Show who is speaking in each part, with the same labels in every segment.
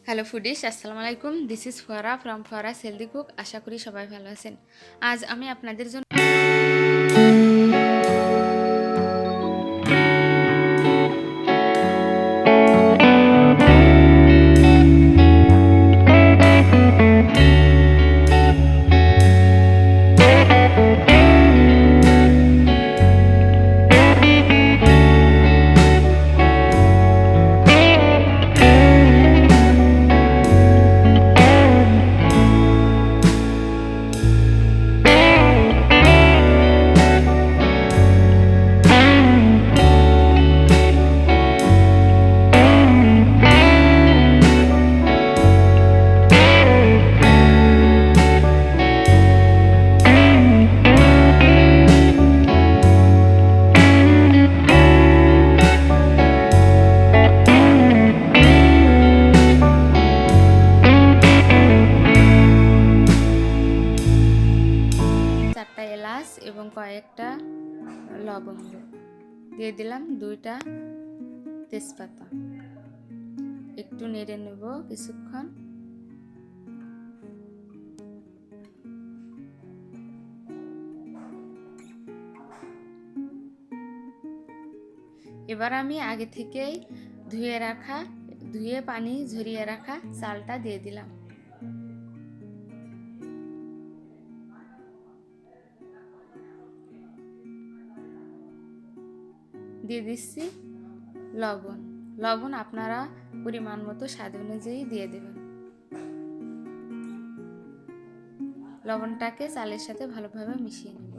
Speaker 1: Hello foodies, আসসালামু আলাইকুম। This is Fora from Fora's healthy cook. আশা করি সবাই ভালো আছেন। আজ আমি আপনাদের জন্য চারটা এলাচ এবং কয়েকটা লবঙ্গ দিয়ে দিলাম, 2টা তেজপাতা। একটু নেড়ে নেব কিছুক্ষণ। এবার আমি আগে থেকেই ধুয়ে পানি ঝরিয়ে রাখা চালটা দিয়ে দিলাম। দিয়ে দিচ্ছি লবণ আপনারা পরিমাণ মতো স্বাদ অনুযায়ী দিয়ে দেবেন। লবণটাকে চালের সাথে ভালোভাবে মিশিয়ে নেব।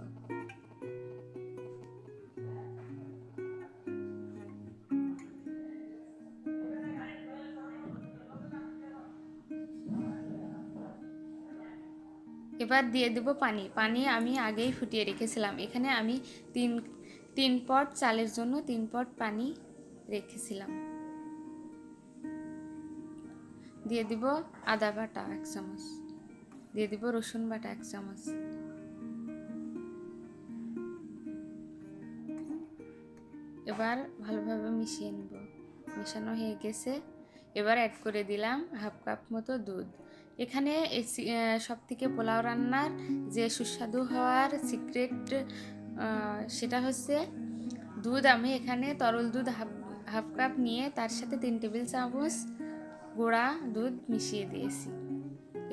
Speaker 1: এবার দিয়ে দেব পানি আমি আগেই ফুটিয়ে রেখেছিলাম। এখানে আমি তিন পট চালের জন্য 3 পট পানি রেখেছিলাম। দিয়ে দিব আদা বাটা 1 চামচ, দিয়ে দিব রসুন বাটা 1 চামচ। এবার ভালোভাবে মিশিয়ে নেব। মেশানো হয়ে গেছে। এবার অ্যাড করে দিলাম 1/2 কাপ মতো দুধ। এখানে সবথেকে পোলাও রান্নার যে সুস্বাদু হওয়ার সিক্রেট সেটা হচ্ছে দুধ। আমি এখানে তরল দুধ হাফ কাপ নিয়ে তার সাথে 3 টেবিল চামচ গুঁড়া দুধ মিশিয়ে দিয়েছি।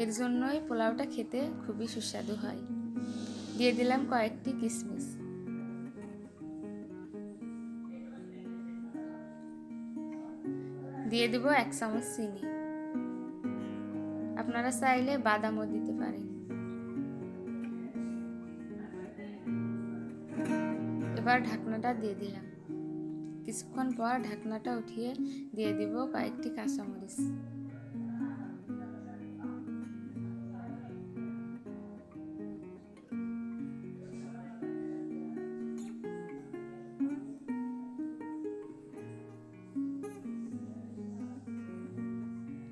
Speaker 1: এর জন্যই পোলাওটা খেতে খুবই সুস্বাদু হয়। দিয়ে দিলাম কয়েকটি কিশমিশ। দিয়ে দেব 1 চামচ চিনি। আপনারা চাইলে বাদামও দিতে পারেন। এবার ঢাকনাটা দিয়ে দিলাম। কিছুক্ষণ পর ঢাকনাটা উঠিয়ে দিয়ে দিব কয়েকটি কাঁচামরিচ।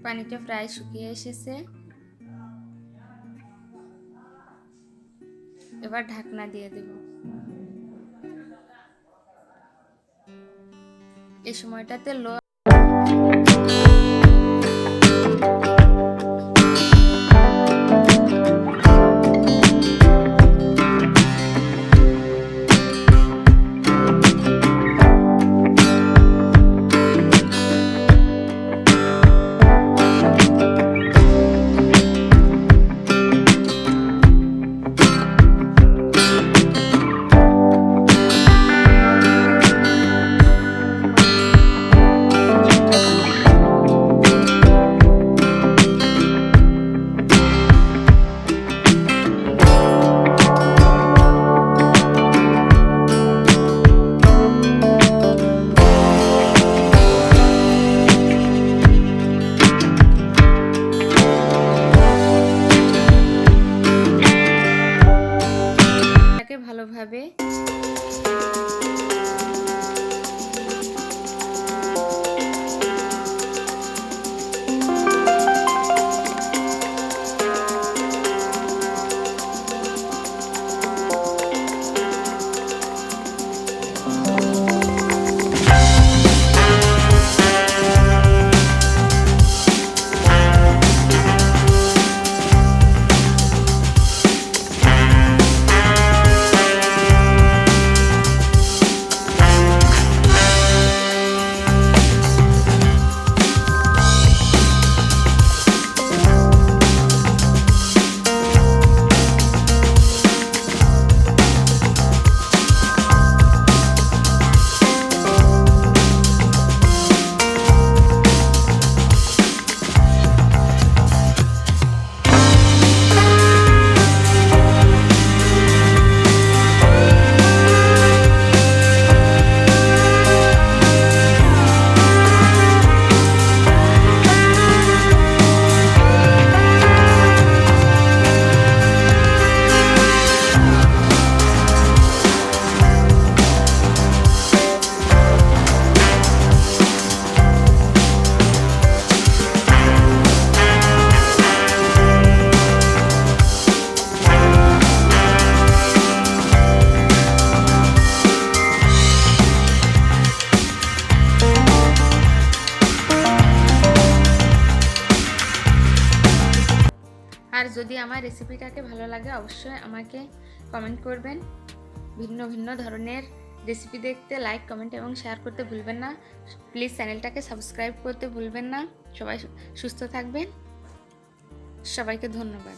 Speaker 1: পানিটা প্রায় শুকিয়ে এসেছে। এবার ঢাকনা দিয়ে দেব। এই সময়টাতে যদি আমার রেসিপিটাকে ভালো লাগে অবশ্যই আমাকে কমেন্ট করবেন। ভিন্ন ভিন্ন ধরনের রেসিপি দেখতে লাইক, কমেন্ট এবং শেয়ার করতে ভুলবেন না। প্লিজ চ্যানেলটাকে সাবস্ক্রাইব করতে ভুলবেন না। সবাই সুস্থ থাকবেন। সবাইকে ধন্যবাদ।